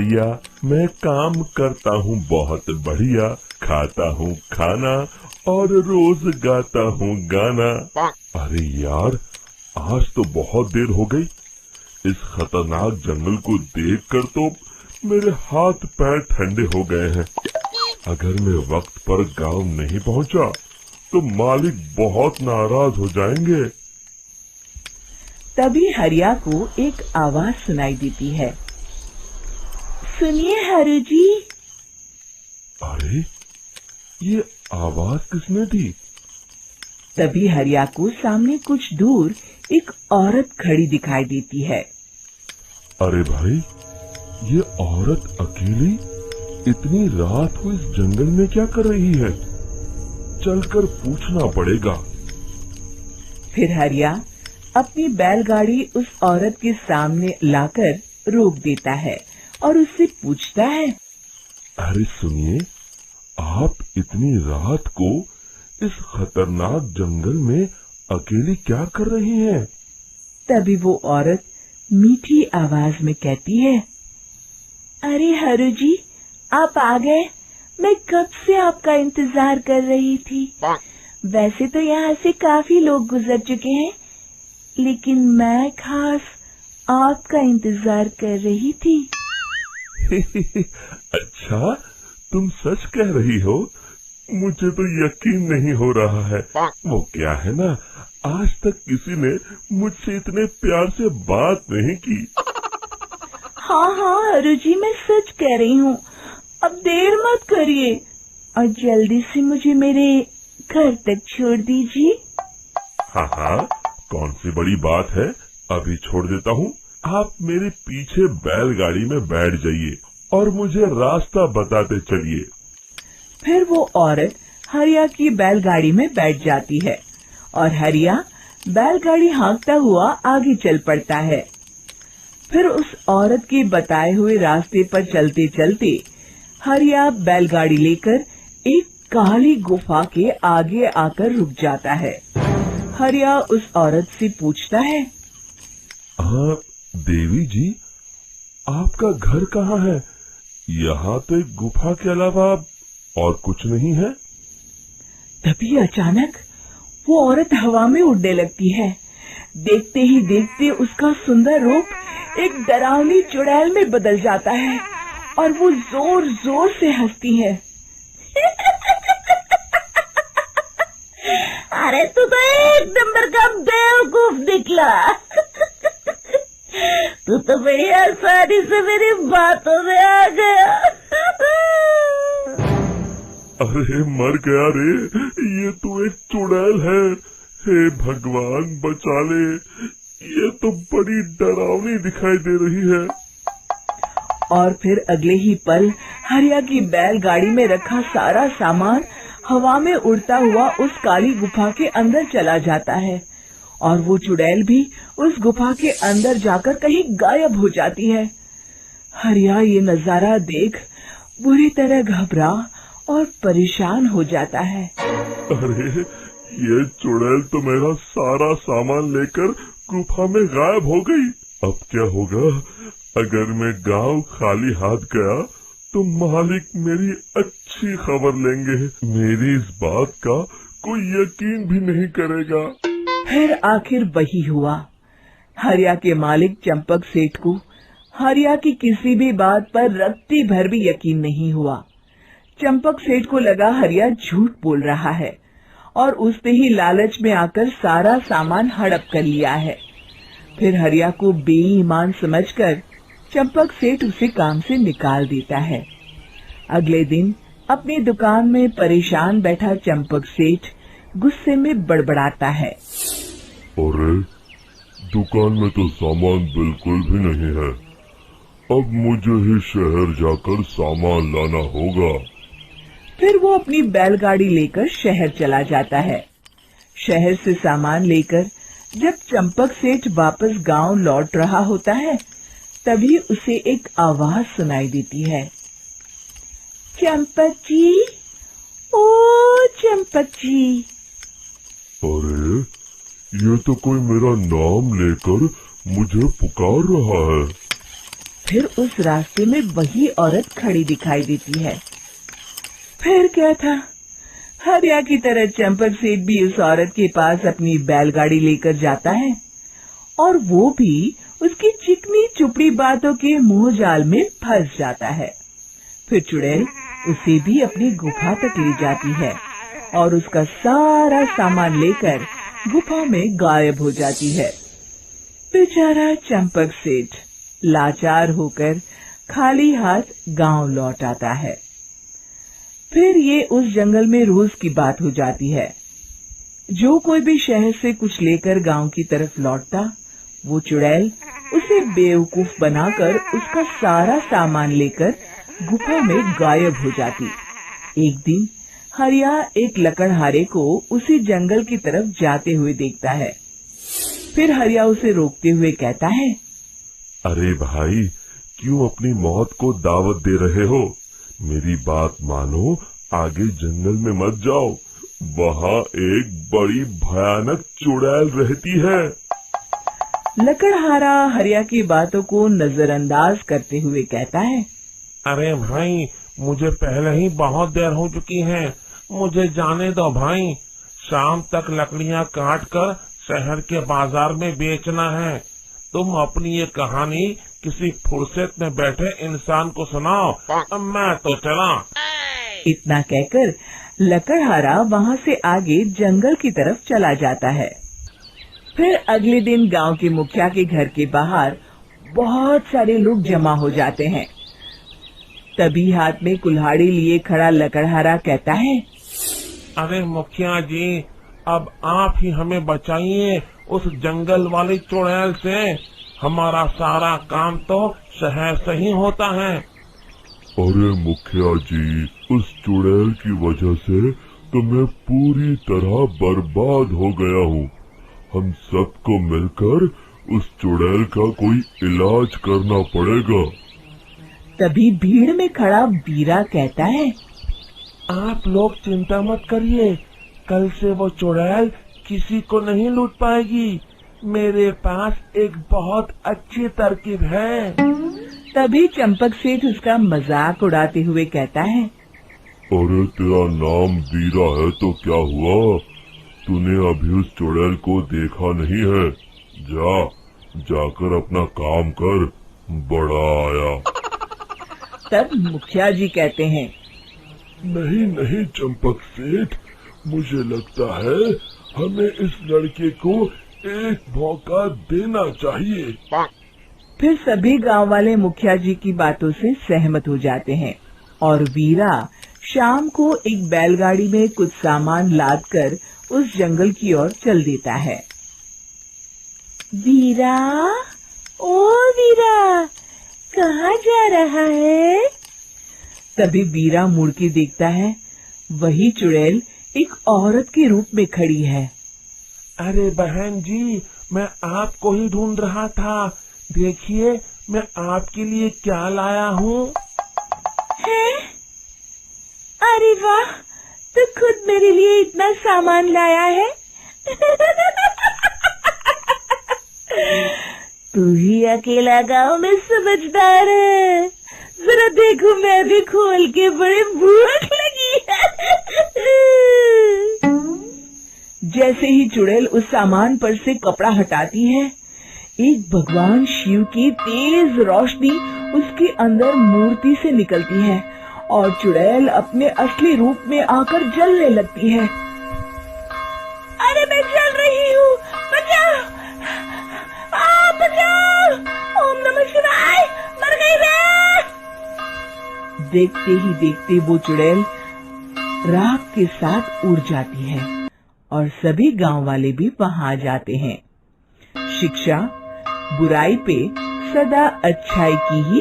हरिया, मैं काम करता हूँ बहुत बढ़िया, खाता हूँ खाना और रोज गाता हूँ गाना। अरे यार, आज तो बहुत देर हो गई। इस खतरनाक जंगल को देखकर तो मेरे हाथ पैर ठंडे हो गए हैं। अगर मैं वक्त पर गांव नहीं पहुंचा तो मालिक बहुत नाराज हो जाएंगे। तभी हरिया को एक आवाज सुनाई देती है। सुनिए हरु जी। अरे, ये आवाज किसने दी? तभी हरिया को सामने कुछ दूर एक औरत खड़ी दिखाई देती है। अरे भाई, ये औरत अकेली इतनी रात को इस जंगल में क्या कर रही है? चलकर पूछना पड़ेगा। फिर हरिया अपनी बैलगाड़ी उस औरत के सामने लाकर रोक देता है और उससे पूछता है। अरे सुनिए, आप इतनी रात को इस खतरनाक जंगल में अकेली क्या कर रही हैं? तभी वो औरत मीठी आवाज में कहती है, अरे हरु जी, आप आ गए। मैं कब से आपका इंतजार कर रही थी। वैसे तो यहाँ से काफी लोग गुजर चुके हैं, लेकिन मैं खास आपका इंतजार कर रही थी। अच्छा, तुम सच कह रही हो? मुझे तो यकीन नहीं हो रहा है। वो क्या है ना, आज तक किसी ने मुझसे इतने प्यार से बात नहीं की। हाँ हाँ हरु जी, मैं सच कह रही हूँ। अब देर मत करिए और जल्दी से मुझे मेरे घर तक छोड़ दीजिए। हाँ हाँ, कौन सी बड़ी बात है, अभी छोड़ देता हूँ। आप मेरे पीछे बैलगाड़ी में बैठ जाइए और मुझे रास्ता बताते चलिए। फिर वो औरत हरिया की बैलगाड़ी में बैठ जाती है और हरिया बैलगाड़ी हाँकता हुआ आगे चल पड़ता है। फिर उस औरत के बताए हुए रास्ते पर चलते चलते हरिया बैलगाड़ी लेकर एक काली गुफा के आगे आकर रुक जाता है। हरिया उस औरत से पूछता है, हाँ देवी जी, आपका घर कहाँ है? यहाँ तो एक गुफा के अलावा और कुछ नहीं है। तभी अचानक वो औरत हवा में उड़ने लगती है। देखते ही देखते उसका सुंदर रूप एक डरावनी चुड़ैल में बदल जाता है और वो जोर जोर से हंसती है। अरे तू तो एक नंबर का बेवकूफ निकला। तू तो बड़ी आसानी से मेरी बातों में आ गया। अरे मर गया रे, ये तो एक चुड़ैल है। हे भगवान बचा ले, ये तो बड़ी डरावनी दिखाई दे रही है। और फिर अगले ही पल हरिया की बैलगाड़ी में रखा सारा सामान हवा में उड़ता हुआ उस काली गुफा के अंदर चला जाता है और वो चुड़ैल भी उस गुफा के अंदर जाकर कहीं गायब हो जाती है। हरिया ये नजारा देख बुरी तरह घबरा और परेशान हो जाता है। अरे, ये चुड़ैल तो मेरा सारा सामान लेकर गुफा में गायब हो गई। अब क्या होगा? अगर मैं गांव खाली हाथ गया तो मालिक मेरी अच्छी खबर लेंगे। मेरी इस बात का कोई यकीन भी नहीं करेगा। फिर आखिर वही हुआ। हरिया के मालिक चंपक सेठ को हरिया की किसी भी बात पर रत्ती भर भी यकीन नहीं हुआ। चंपक सेठ को लगा हरिया झूठ बोल रहा है और उसने ही लालच में आकर सारा सामान हड़प कर लिया है। फिर हरिया को बेईमान समझकर चंपक सेठ उसे काम से निकाल देता है। अगले दिन अपनी दुकान में परेशान बैठा चंपक सेठ गुस्से में बड़बड़ाता है। अरे, दुकान में तो सामान बिल्कुल भी नहीं है। अब मुझे ही शहर जाकर सामान लाना होगा। फिर वो अपनी बैलगाड़ी लेकर शहर चला जाता है। शहर से सामान लेकर जब चंपक सेठ वापस गांव लौट रहा होता है, तभी उसे एक आवाज सुनाई देती है। चंपक जी, ओ चंपक जी। अरे, ये तो कोई मेरा नाम लेकर मुझे पुकार रहा है। फिर उस रास्ते में वही औरत खड़ी दिखाई देती है। फिर क्या था, हरिया की तरह चंपक सेठ भी उस औरत के पास अपनी बैलगाड़ी लेकर जाता है और वो भी उसकी चिकनी चुपड़ी बातों के मुंह जाल में फंस जाता है। फिर चुड़ैल उसे भी अपनी गुफा तक ले जाती है और उसका सारा सामान लेकर गुफा में गायब हो जाती है। बेचारा चंपक सेठ लाचार होकर खाली हाथ गांव लौट आता है। फिर ये उस जंगल में रोज की बात हो जाती है। जो कोई भी शहर से कुछ लेकर गांव की तरफ लौटता, वो चुड़ैल उसे बेवकूफ बनाकर उसका सारा सामान लेकर गुफा में गायब हो जाती। एक दिन हरिया एक लकड़हारे को उसी जंगल की तरफ जाते हुए देखता है। फिर हरिया उसे रोकते हुए कहता है, अरे भाई, क्यों अपनी मौत को दावत दे रहे हो? मेरी बात मानो, आगे जंगल में मत जाओ, वहाँ एक बड़ी भयानक चुड़ैल रहती है। लकड़हारा हरिया की बातों को नजरअंदाज करते हुए कहता है, अरे भाई, मुझे पहले ही बहुत देर हो चुकी है, मुझे जाने दो भाई। शाम तक लकड़ियाँ काट कर शहर के बाजार में बेचना है। तुम अपनी ये कहानी किसी फुर्सत में बैठे इंसान को सुनाओ, मैं तो चला। इतना कहकर लकड़हारा वहाँ से आगे जंगल की तरफ चला जाता है। फिर अगले दिन गांव के मुखिया के घर के बाहर बहुत सारे लोग जमा हो जाते हैं। तभी हाथ में कुल्हाड़ी लिए खड़ा लकड़हारा कहता है, अरे मुखिया जी, अब आप ही हमें बचाइए उस जंगल वाली चुड़ैल से। हमारा सारा काम तो शहर से ही होता है। अरे मुखिया जी, उस चुड़ैल की वजह से तो मैं पूरी तरह बर्बाद हो गया हूँ। हम सबको मिलकर उस चुड़ैल का कोई इलाज करना पड़ेगा। तभी भीड़ में खड़ा वीरा कहता है, आप लोग चिंता मत करिए, कल से वो चुड़ैल किसी को नहीं लूट पाएगी। मेरे पास एक बहुत अच्छी तरकीब है। तभी चंपक सेठ उसका मजाक उड़ाते हुए कहता है, अरे तेरा नाम वीरा है तो क्या हुआ? तूने अभी उस चुड़ैल को देखा नहीं है? जाकर अपना काम कर, बड़ा आया। तब मुखिया जी कहते हैं, नहीं चंपक सेठ, मुझे लगता है हमें इस लड़के को एक मौका देना चाहिए। फिर सभी गांव वाले मुखिया जी की बातों से सहमत हो जाते हैं और वीरा शाम को एक बैलगाड़ी में कुछ सामान लादकर उस जंगल की ओर चल देता है। वीरा, ओ वीरा, कहाँ जा रहा है? तभी वीरा मुड़ के देखता है, वही चुड़ैल एक औरत के रूप में खड़ी है। अरे बहन जी, मैं आपको ही ढूंढ रहा था। देखिए, मैं आपके लिए क्या लाया हूँ। अरे वाह, तू खुद मेरे लिए इतना सामान लाया है। तू ही अकेला गांव में समझदार है। जरा देखो, मैं भी खोल के, बड़ी भूख लगी है। जैसे ही चुड़ैल उस सामान पर से कपड़ा हटाती है, एक भगवान शिव की तेज रोशनी उसके अंदर मूर्ति से निकलती है और चुड़ैल अपने असली रूप में आकर जलने लगती है। अरे मैं जल रही हूँ, बचाओ, बचाओ, ओम नमः शिवाय, मर गई मैं। देखते ही देखते वो चुड़ैल राख के साथ उड़ जाती है और सभी गांव वाले भी वहां जाते हैं। शिक्षा बुराई पे सदा अच्छाई की ही